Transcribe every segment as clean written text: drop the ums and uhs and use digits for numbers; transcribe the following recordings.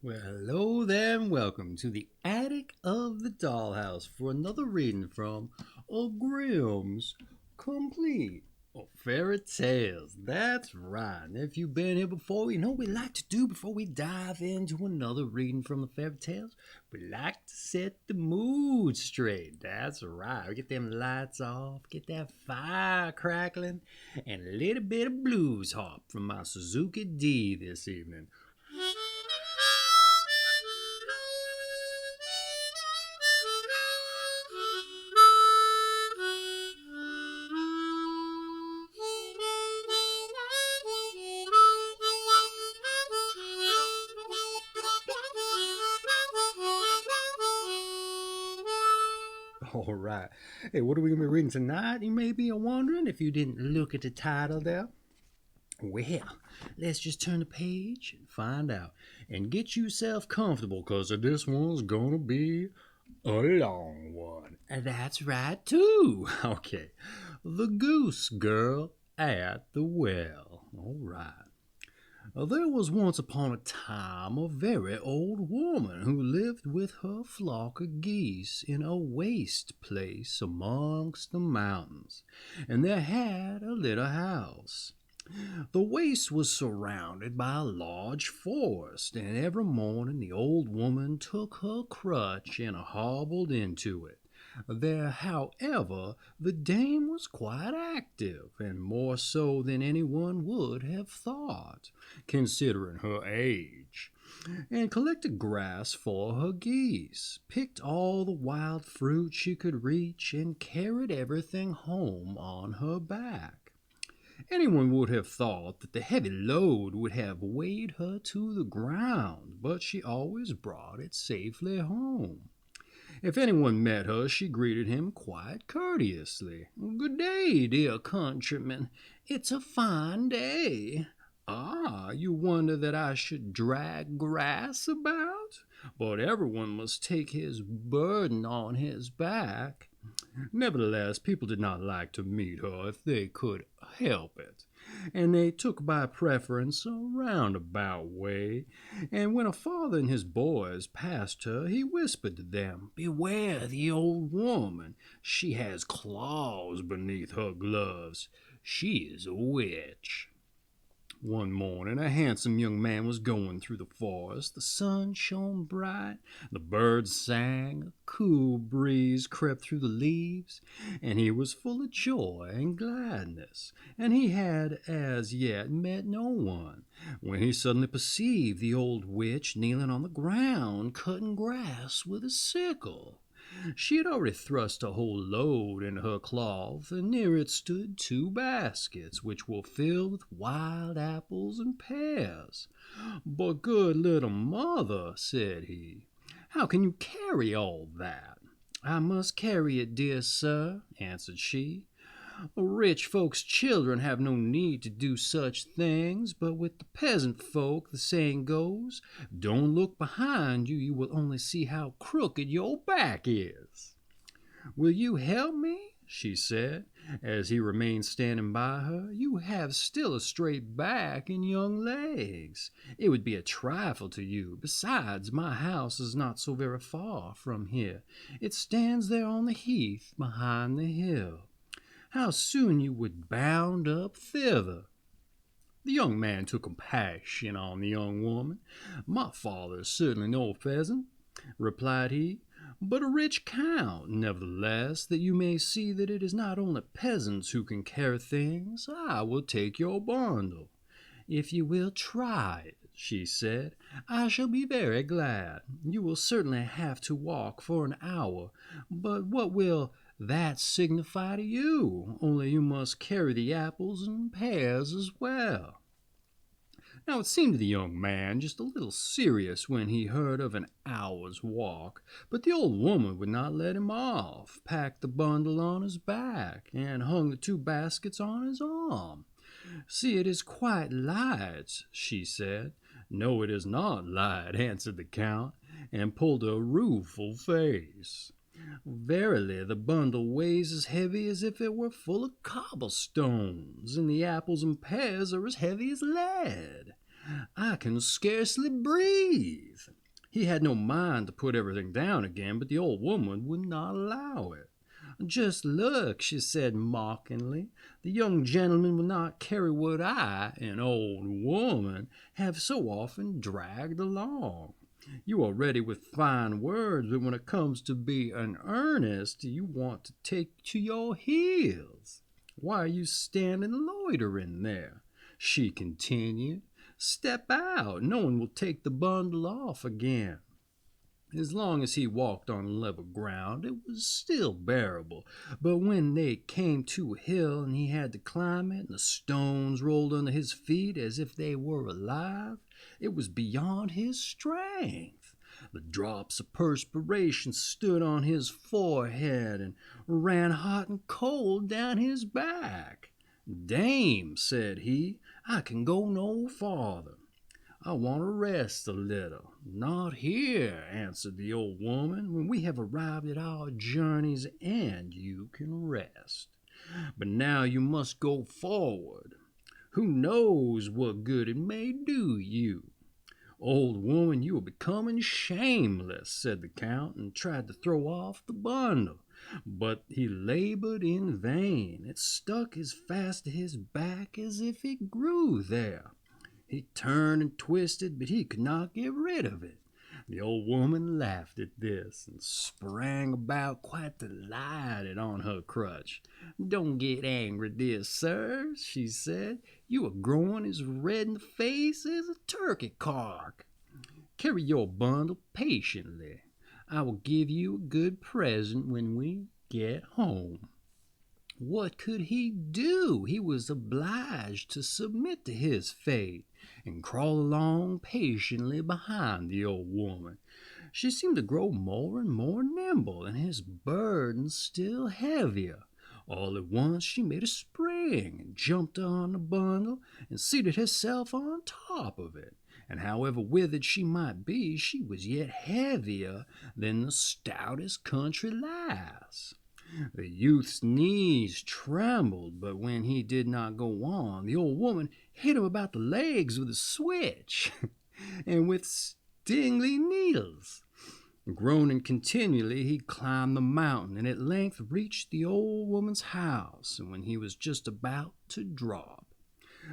Well, hello there, and welcome to the attic of the Dollhouse for another reading from Grimm's Complete Fairy Tales. That's right. And if you've been here before, you know what we like to do before we dive into another reading from the fairy tales. We like to set the mood straight. That's right. We get them lights off, get that fire crackling, and a little bit of blues harp from my Suzuki D this evening. All right. Hey, what are we going to be reading tonight? You may be wondering if you didn't look at the title there. Well, let's just turn the page and find out. And get yourself comfortable, because this one's going to be a long one. And that's right, too. Okay. The Goose-Girl at the Well. All right. There was once upon a time a very old woman who lived with her flock of geese in a waste place amongst the mountains, and they had a little house. The waste was surrounded by a large forest, and every morning the old woman took her crutch and hobbled into it. There, however, the dame was quite active, and more so than anyone would have thought, considering her age, and collected grass for her geese, picked all the wild fruit she could reach, and carried everything home on her back. Anyone would have thought that the heavy load would have weighed her to the ground, but she always brought it safely home. If anyone met her, she greeted him quite courteously. "Good day, dear countryman. It's a fine day. Ah, you wonder that I should drag grass about? But everyone must take his burden on his back." Nevertheless, people did not like to meet her if they could help it, and they took by preference a roundabout way. And when her father and his boys passed her, he whispered to them, "Beware the old woman. She has claws beneath her gloves. She is a witch." One morning a handsome young man was going through the forest. The sun shone bright, the birds sang, a cool breeze crept through the leaves, and he was full of joy and gladness, and he had as yet met no one, when he suddenly perceived the old witch kneeling on the ground, cutting grass with a sickle. She had already thrust a whole load into her cloth, and near it stood two baskets, which were filled with wild apples and pears. "But, good little mother," said he, "how can you carry all that?" "I must carry it, dear sir," answered she. "Rich folks' children have no need to do such things, but with the peasant folk the saying goes, 'Don't look behind you, you will only see how crooked your back is.' Will you help me?" she said, as he remained standing by her. "You have still a straight back and young legs. It would be a trifle to you. Besides, my house is not so very far from here. It stands there on the heath behind the hill. How soon you would bound up thither." The young man took compassion on the young woman. "My father is certainly no peasant," replied he, "but a rich count. Nevertheless, that you may see that it is not only peasants who can carry things, I will take your bundle." "If you will try it," she said, "I shall be very glad. You will certainly have to walk for an hour, but what will that signify to you? Only you must carry the apples and pears as well." Now it seemed to the young man just a little serious when he heard of an hour's walk, but the old woman would not let him off, packed the bundle on his back, and hung the two baskets on his arm. "See, it is quite light," she said. "No, it is not light," answered the count, and pulled a rueful face. "Verily, the bundle weighs as heavy as if it were full of cobblestones, and the apples and pears are as heavy as lead. I can scarcely breathe." He had no mind to put everything down again, but the old woman would not allow it. "Just look," she said mockingly. "The young gentleman will not carry what I, an old woman, have so often dragged along. You are ready with fine words, but when it comes to be in earnest, you want to take to your heels. Why are you standing loitering there?" she continued. "Step out. No one will take the bundle off again." As long as he walked on level ground, it was still bearable, but when they came to a hill and he had to climb it, and the stones rolled under his feet as if they were alive, it was beyond his strength. The drops of perspiration stood on his forehead and ran hot and cold down his back. "Dame," said he, "I can go no farther. I want to rest a little." "Not here," answered the old woman. "When we have arrived at our journey's end, you can rest. But now you must go forward. Who knows what good it may do you?" "Old woman, you are becoming shameless," said the Count, and tried to throw off the bundle. But he labored in vain. It stuck as fast to his back as if it grew there. He turned and twisted, but he could not get rid of it. The old woman laughed at this and sprang about quite delighted on her crutch. "Don't get angry, dear sir," she said. "You are growing as red in the face as a turkey cock. Carry your bundle patiently. I will give you a good present when we get home." What could he do? He was obliged to submit to his fate and crawl along patiently behind the old woman. She seemed to grow more and more nimble, and his burden still heavier. All at once she made a spring and jumped on the bundle and seated herself on top of it. And however withered she might be, she was yet heavier than the stoutest country lass. The youth's knees trembled, but when he did not go on, the old woman hit him about the legs with a switch and with stingly needles. Groaning continually, he climbed the mountain and at length reached the old woman's house, and when he was just about to drop.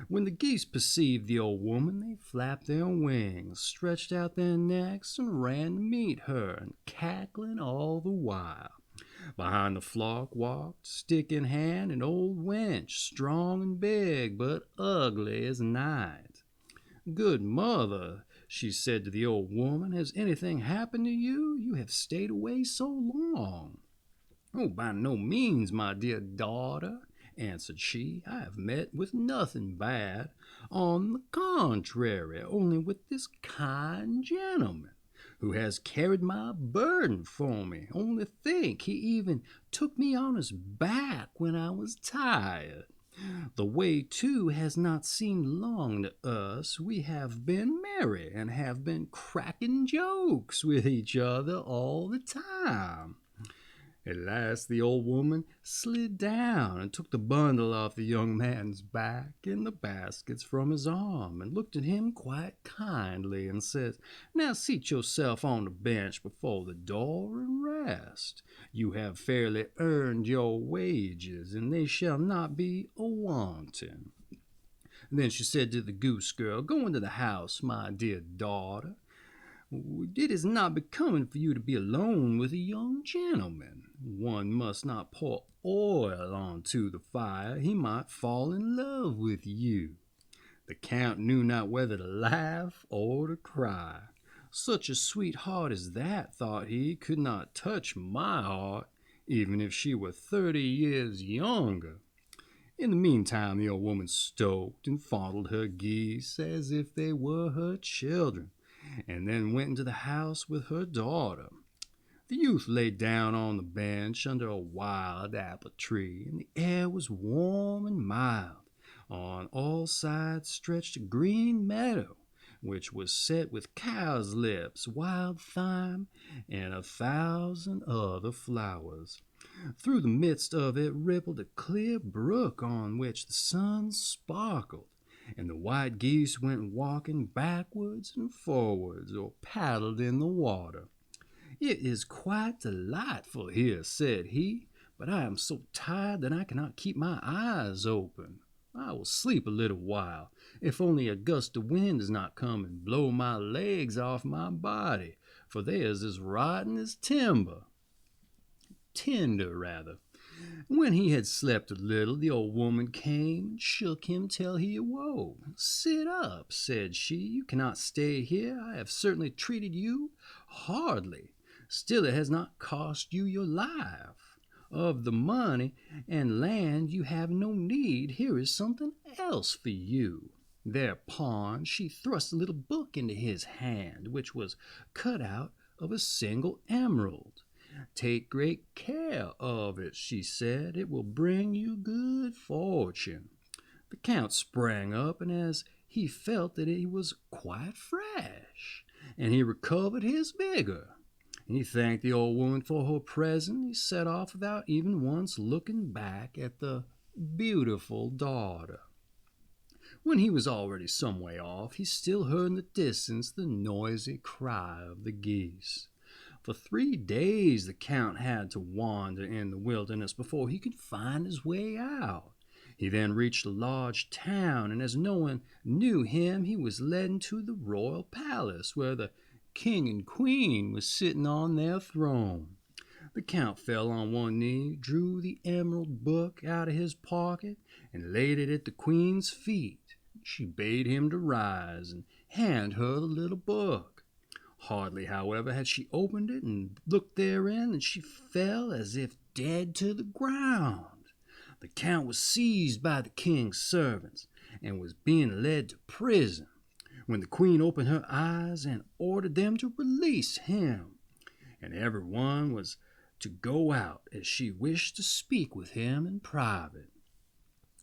When the geese perceived the old woman, they flapped their wings, stretched out their necks, and ran to meet her, and cackling all the while. Behind the flock walked, stick in hand, an old wench, strong and big, but ugly as night. "Good mother," she said to the old woman, "has anything happened to you? You have stayed away so long." "Oh, by no means, my dear daughter," answered she. "I have met with nothing bad. On the contrary, only with this kind gentleman, who has carried my burden for me. Only think, he even took me on his back when I was tired. The way, too, has not seemed long to us. We have been merry and have been cracking jokes with each other all the time." At last the old woman slid down and took the bundle off the young man's back and the baskets from his arm, and looked at him quite kindly and said, "Now seat yourself on the bench before the door and rest. You have fairly earned your wages, and they shall not be a-wanting." Then she said to the Goose-Girl, "Go into the house, my dear daughter. It is not becoming for you to be alone with a young gentleman. One must not pour oil onto the fire. He might fall in love with you." The Count knew not whether to laugh or to cry. Such a sweet heart as that, thought he, could not touch my heart, even if she were 30 years younger. In the meantime, the old woman stoked and fondled her geese as if they were her children, and then went into the house with her daughter. The youth lay down on the bench under a wild apple tree, and the air was warm and mild. On all sides stretched a green meadow, which was set with cow's lips, wild thyme, and 1,000 other flowers. Through the midst of it rippled a clear brook on which the sun sparkled, and the white geese went walking backwards and forwards, or paddled in the water. "It is quite delightful here," said he, "but I am so tired that I cannot keep my eyes open. I will sleep a little while, if only a gust of wind does not come and blow my legs off my body, for they is as rotten as tinder rather." When he had slept a little, the old woman came and shook him till he awoke. "Sit up," said she, "you cannot stay here. I have certainly treated you hardly. Still it has not cost you your life. Of the money and land you have no need. Here is something else for you." Thereupon she thrust a little book into his hand, which was cut out of a single emerald. "Take great care of it," she said. "It will bring you good fortune." The Count sprang up, and as he felt that he was quite fresh, and he recovered his vigor, and he thanked the old woman for her present, he set off without even once looking back at the beautiful daughter. When he was already some way off, he still heard in the distance the noisy cry of the geese. For 3 days the Count had to wander in the wilderness before he could find his way out. He then reached a large town, and as no one knew him, he was led into the royal palace, where the king and queen was sitting on their throne. The Count fell on one knee, drew the emerald book out of his pocket, and laid it at the queen's feet. She bade him to rise and hand her the little book. Hardly, however, had she opened it and looked therein, than she fell as if dead to the ground. The Count was seized by the king's servants, and was being led to prison, when the queen opened her eyes and ordered them to release him, and every one was to go out, as she wished to speak with him in private.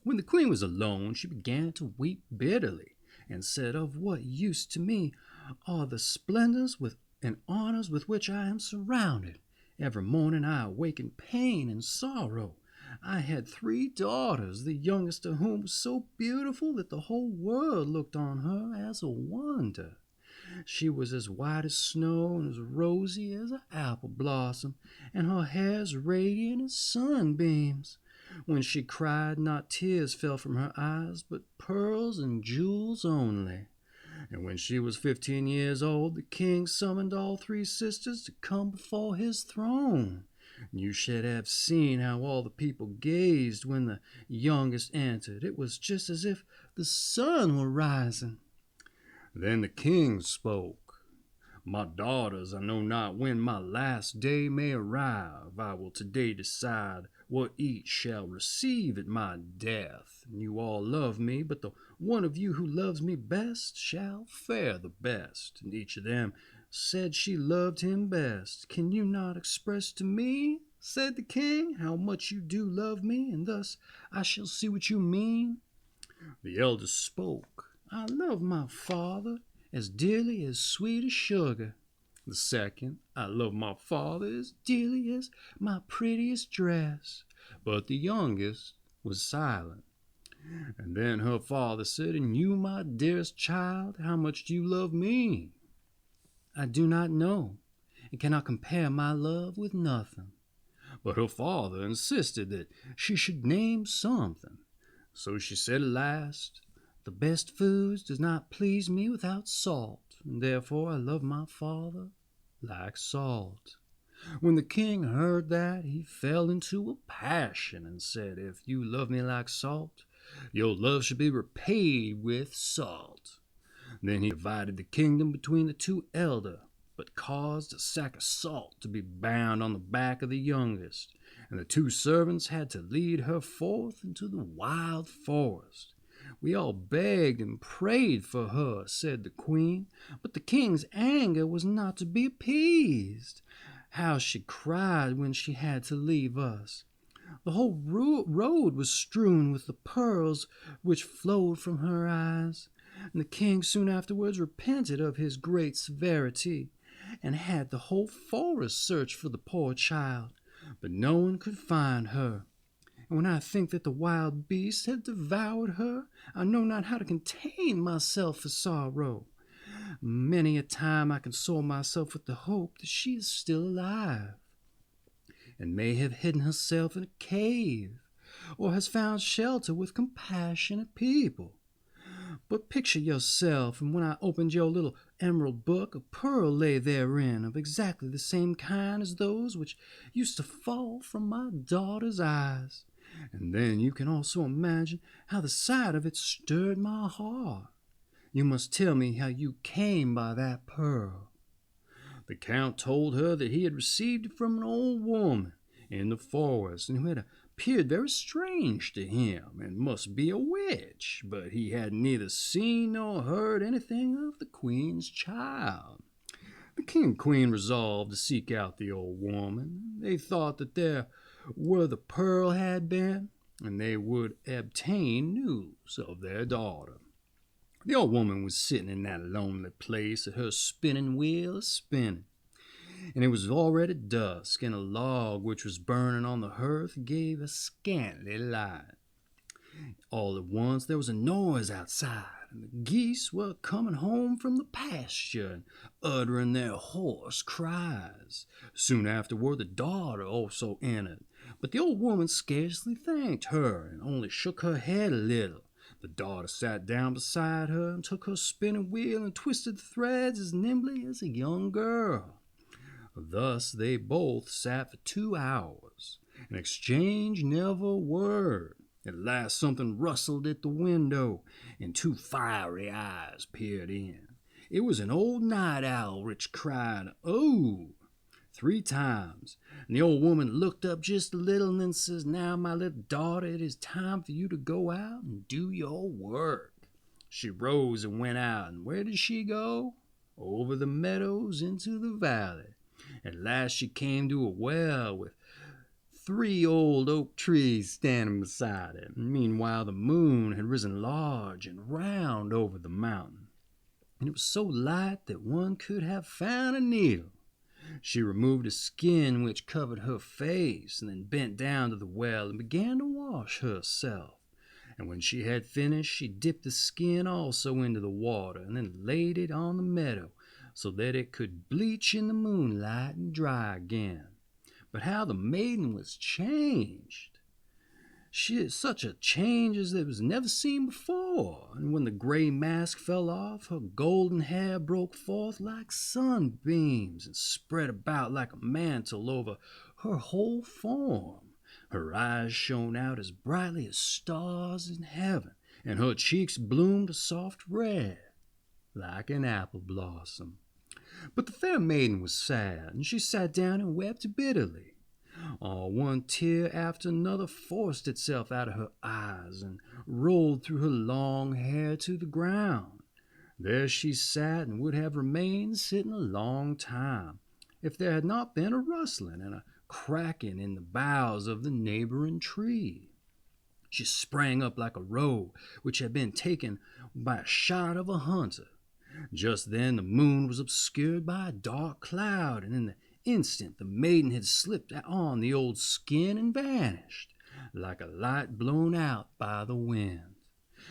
When the queen was alone, she began to weep bitterly, and said, "Of what use to me are the splendors and honors with which I am surrounded? Every morning I awake in pain and sorrow. I had 3 daughters, the youngest of whom was so beautiful that the whole world looked on her as a wonder. She was as white as snow and as rosy as an apple blossom, and her hair as radiant as sunbeams. When she cried, not tears fell from her eyes, but pearls and jewels only. And when she was 15 years old, the king summoned all 3 sisters to come before his throne. You should have seen how all the people gazed when the youngest entered. It was just as if the sun were rising." Then the king spoke. "My daughters, I know not when my last day may arrive. I will today decide what each shall receive at my death. And you all love me, but the one of you who loves me best shall fare the best." And each of them said she loved him best. "Can you not express to me," said the king, "how much you do love me, and thus I shall see what you mean?" The eldest spoke. "I love my father as dearly as sweet as sugar." The second, "I love my father as dearly as my prettiest dress." But the youngest was silent. And then her father said, "And you, my dearest child, how much do you love me?" "I do not know, and cannot compare my love with nothing." But her father insisted that she should name something. So she said at last, "The best foods does not please me without salt, and therefore I love my father like salt." When the king heard that, he fell into a passion and said, "If you love me like salt, your love should be repaid with salt." Then he divided the kingdom between the 2 elder, but caused a sack of salt to be bound on the back of the youngest, and the 2 servants had to lead her forth into the wild forest. "We all begged and prayed for her," said the queen, "but the king's anger was not to be appeased. How she cried when she had to leave us! The whole road was strewn with the pearls which flowed from her eyes. And the king soon afterwards repented of his great severity, and had the whole forest search for the poor child, but no one could find her. and when I think that the wild beast had devoured her, I know not how to contain myself for sorrow. Many a time I console myself with the hope that she is still alive, and may have hidden herself in a cave, or has found shelter with compassionate people. But picture yourself, and when I opened your little emerald book, a pearl lay therein of exactly the same kind as those which used to fall from my daughter's eyes. And then you can also imagine how the sight of it stirred my heart. You must tell me how you came by that pearl." The Count told her that he had received it from an old woman in the forest, and who had appeared very strange to him, and must be a witch, but he had neither seen nor heard anything of the Queen's child. The King and Queen resolved to seek out the old woman. They thought that there where the pearl had been, and they would obtain news of their daughter. The old woman was sitting in that lonely place at her spinning wheel spinning, and it was already dusk, and a log which was burning on the hearth gave a scanty light. All at once there was a noise outside, and the geese were coming home from the pasture and uttering their hoarse cries. Soon afterward the daughter also entered, but the old woman scarcely thanked her, and only shook her head a little. The daughter sat down beside her and took her spinning wheel and twisted the threads as nimbly as a young girl. Thus they both sat for 2 hours, and exchanged never a word. At last something rustled at the window, and 2 fiery eyes peered in. It was an old night owl which cried, "Oh!" 3 times, and the old woman looked up just a little, and then says, "Now, my little daughter, it is time for you to go out and do your work." She rose and went out, and where did she go? Over the meadows into the valley. At last she came to a well with 3 old oak trees standing beside it. Meanwhile the moon had risen large and round over the mountain, and it was so light that one could have found a needle. She removed a skin which covered her face, and then bent down to the well and began to wash herself. And when she had finished, she dipped the skin also into the water, and then laid it on the meadow, so that it could bleach in the moonlight and dry again. But how the maiden was changed! She had such a change as was never seen before, and when the gray mask fell off, her golden hair broke forth like sunbeams and spread about like a mantle over her whole form. Her eyes shone out as brightly as stars in heaven, and her cheeks bloomed a soft red, like an apple blossom. But the fair maiden was sad, and she sat down and wept bitterly. One tear after another forced itself out of her eyes and rolled through her long hair to the ground. There she sat, and would have remained sitting a long time, if there had not been a rustling and a cracking in the boughs of the neighboring tree. She sprang up like a roe which had been taken by a shot of a hunter. Just then the moon was obscured by a dark cloud, and in the instant the maiden had slipped on the old skin and vanished, like a light blown out by the wind.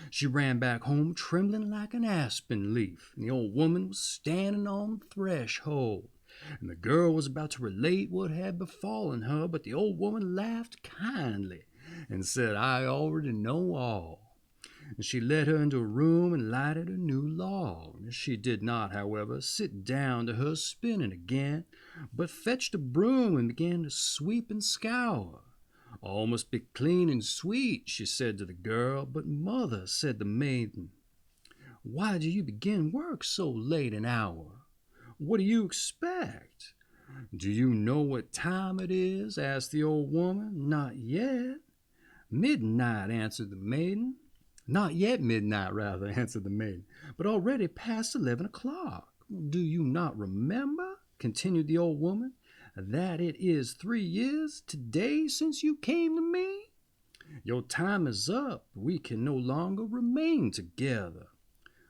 She ran back home trembling like an aspen leaf, and the old woman was standing on the threshold, and the girl was about to relate what had befallen her, but the old woman laughed kindly and said, "I already know all." And she led her into a room and lighted a new log. She did not, however, sit down to her spinning again, but fetched a broom and began to sweep and scour. "All must be clean and sweet," she said to the girl. "But, mother," said the maiden, "why do you begin work so late an hour? What do you expect?" "Do you know what time it is?" asked the old woman. "Not yet." "Midnight," answered the maiden. "Not yet midnight, rather," answered the maiden, "but already past 11 o'clock. Do you not remember," continued the old woman, "that it is 3 years today since you came to me? Your time is up. We can no longer remain together."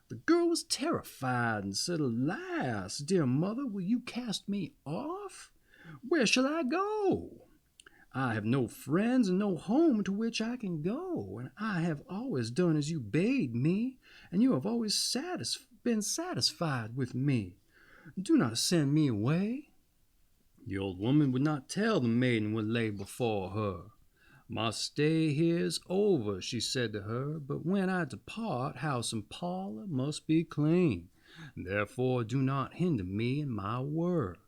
The girl was terrified and said, "Alas, dear mother, will you cast me off? Where shall I go?" I have no friends and no home to which I can go, and I have always done as you bade me, and you have always been satisfied with me. Do not send me away." The old woman would not tell the maiden what lay before her. "My stay here is over," she said to her, "but when I depart, house and parlor must be clean. Therefore do not hinder me in my work.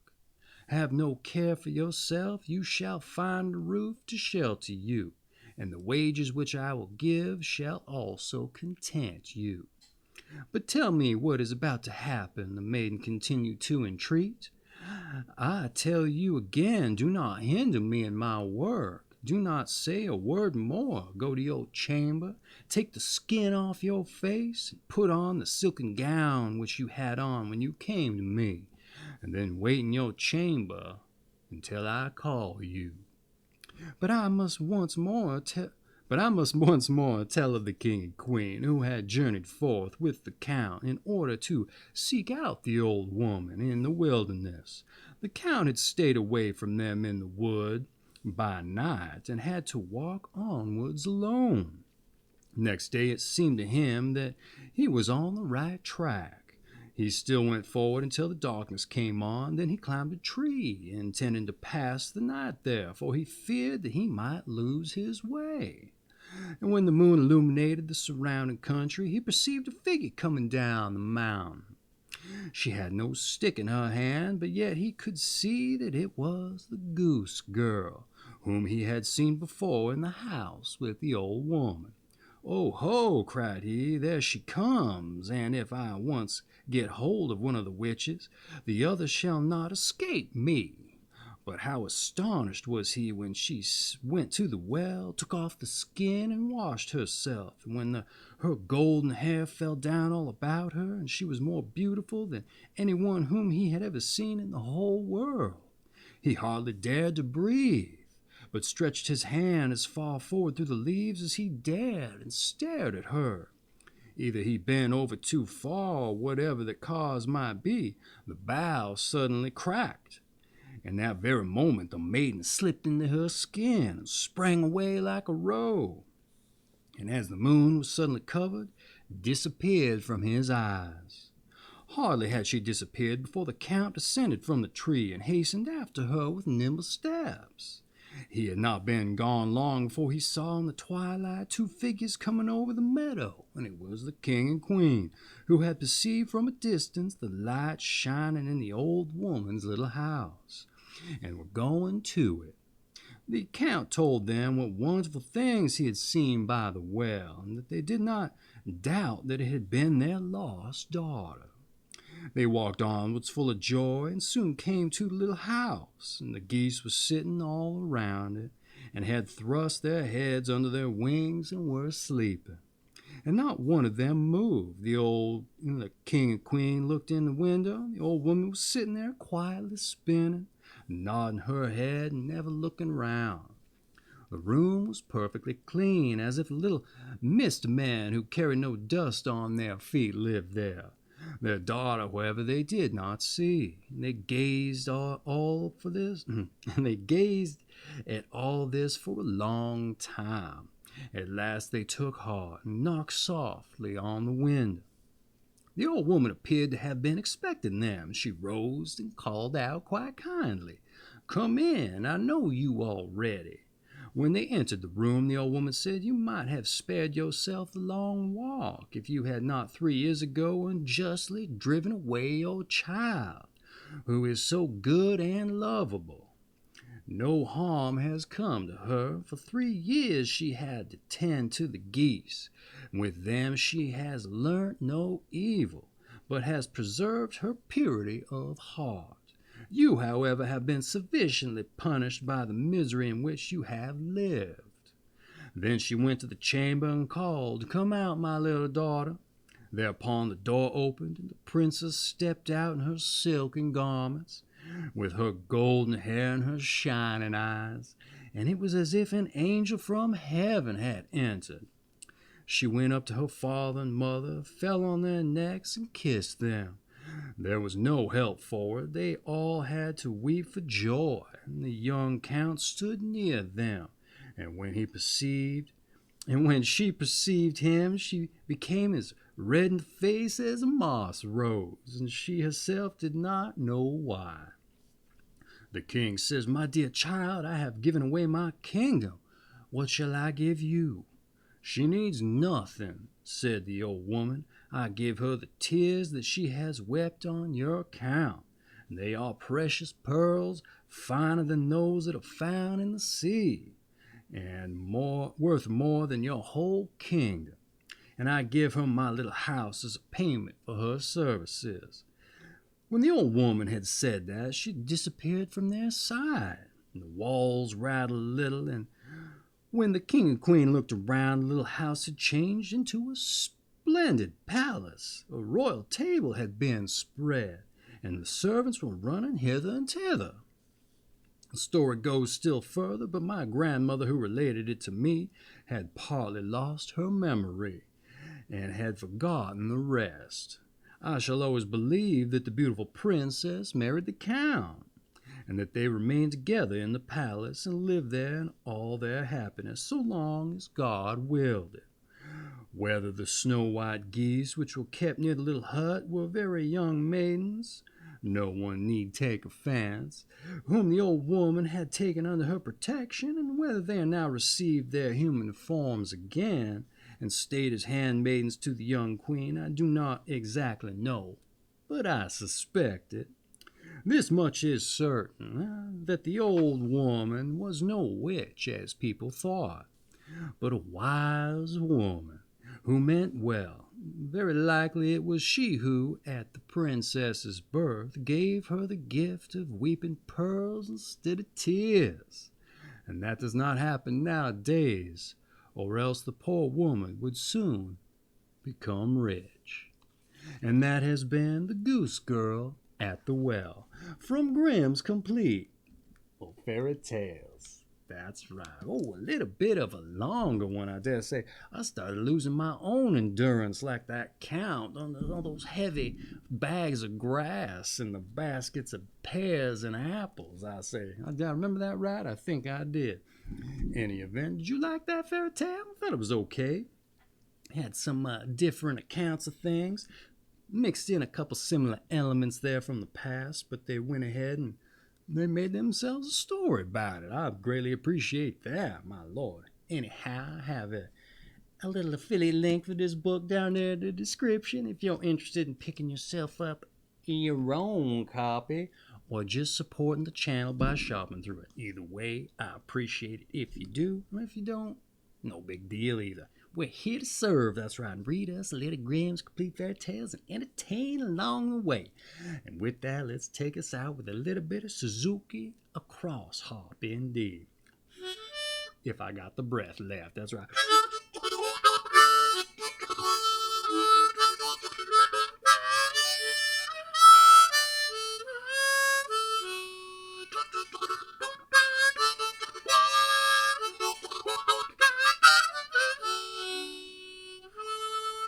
Have no care for yourself, you shall find a roof to shelter you, and the wages which I will give shall also content you." "But tell me what is about to happen," the maiden continued to entreat. "I tell you again, do not hinder me in my work. Do not say a word more. Go to your chamber, take the skin off your face, and put on the silken gown which you had on when you came to me, and then wait in your chamber until I call you." But I must once more tell of the king and queen, who had journeyed forth with the count in order to seek out the old woman in the wilderness. The count had stayed away from them in the wood by night, and had to walk onwards alone. Next day it seemed to him that he was on the right track. He still went forward until the darkness came on. Then he climbed a tree, intending to pass the night there, for he feared that he might lose his way. And when the moon illuminated the surrounding country, he perceived a figure coming down the mountain. She had no stick in her hand, but yet he could see that it was the Goose-Girl, whom he had seen before in the house with the old woman. "Oh ho!" cried he, "there she comes, and if I once get hold of one of the witches, the other shall not escape me." But how astonished was he when she went to the well, took off the skin, and washed herself, and when her golden hair fell down all about her, and she was more beautiful than anyone whom he had ever seen in the whole world. He hardly dared to breathe, but stretched his hand as far forward through the leaves as he dared, and stared at her. Either he bent over too far, or whatever the cause might be, the bough suddenly cracked. In that very moment the maiden slipped into her skin and sprang away like a roe, and as the moon was suddenly covered, disappeared from his eyes. Hardly had she disappeared before the count descended from the tree and hastened after her with nimble steps. He had not been gone long before he saw in the twilight two figures coming over the meadow, and it was the king and queen, who had perceived from a distance the light shining in the old woman's little house, and were going to it. The count told them what wonderful things he had seen by the well, and that they did not doubt that it had been their lost daughter. They walked onwards full of joy, and soon came to the little house, and the geese were sitting all around it, and had thrust their heads under their wings and were sleeping. And not one of them moved. The king and queen looked in the window. The old woman was sitting there quietly spinning, nodding her head and never looking round. The room was perfectly clean, as if a little mist men who carried no dust on their feet lived there. Their daughter, however, they did not see. And they gazed at all this for a long time. At last they took heart and knocked softly on the window. The old woman appeared to have been expecting them. She rose and called out quite kindly, "Come in, I know you already." When they entered the room, the old woman said, "You might have spared yourself the long walk if you had not 3 years ago unjustly driven away your child, who is so good and lovable. No harm has come to her. For 3 years she had to tend to the geese. With them she has learnt no evil, but has preserved her purity of heart. You, however, have been sufficiently punished by the misery in which you have lived." Then she went to the chamber and called, "Come out, my little daughter." Thereupon the door opened, and the princess stepped out in her silken garments, with her golden hair and her shining eyes, and it was as if an angel from heaven had entered. She went up to her father and mother, fell on their necks, and kissed them. There was no help for it. They all had to weep for joy, and the young count stood near them. And when she perceived him, she became as red in the face as a moss rose, and she herself did not know why. The king says, "My dear child, I have given away my kingdom. What shall I give you?" "She needs nothing," said the old woman. "I give her the tears that she has wept on your account. They are precious pearls, finer than those that are found in the sea, and worth more than your whole kingdom. And I give her my little house as a payment for her services." When the old woman had said that, she disappeared from their side. The walls rattled a little, and when the king and queen looked around, the little house had changed into a splendid palace. A royal table had been spread, and the servants were running hither and thither. The story goes still further, but my grandmother, who related it to me, had partly lost her memory, and had forgotten the rest. I shall always believe that the beautiful princess married the count, and that they remained together in the palace and lived there in all their happiness, so long as God willed it. Whether the snow-white geese which were kept near the little hut were very young maidens, no one need take offense, whom the old woman had taken under her protection, and whether they are now received their human forms again, and stayed as handmaidens to the young queen, I do not exactly know, but I suspect it. This much is certain, that the old woman was no witch, as people thought, but a wise woman, who meant well. Very likely it was she who, at the princess's birth, gave her the gift of weeping pearls instead of tears, and that does not happen nowadays, or else the poor woman would soon become rich. And that has been the Goose-Girl at the Well, from Grimm's Complete Fairy Tales. That's right. Oh, a little bit of a longer one, I dare say. I started losing my own endurance like that count on all those heavy bags of grass and the baskets of pears and apples, I say. Did I remember that right? I think I did. Any event, did you like that fairy tale? I thought it was okay. Had some different accounts of things. Mixed in a couple similar elements there from the past, but they went ahead and they made themselves a story about it. I greatly appreciate that, my lord. Anyhow, I have a little affiliate link for this book down there in the description if you're interested in picking yourself up your own copy, or just supporting the channel by shopping through it. Either way, I appreciate it if you do, and if you don't, no big deal either. We're here to serve, that's right, and read us a little Grimm's Complete Fairy Tales and entertain along the way. And with that, let's take us out with a little bit of Suzuki, a crossharp indeed. If I got the breath left, that's right.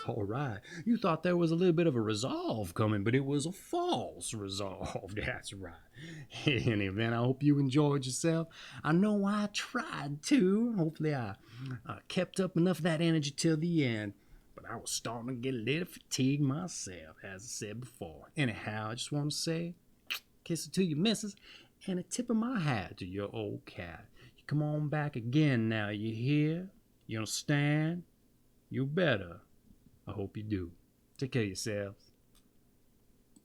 All right. You thought there was a little bit of a resolve coming, but it was a false resolve. That's right. In any event, I hope you enjoyed yourself. I know I tried to. Hopefully I kept up enough of that energy till the end. But I was starting to get a little fatigued myself, as I said before. Anyhow, I just want to say, kiss it to your missus, and a tip of my hat to your old cat. You come on back again now, you hear? You understand? You better. I hope you do. Take care of yourselves.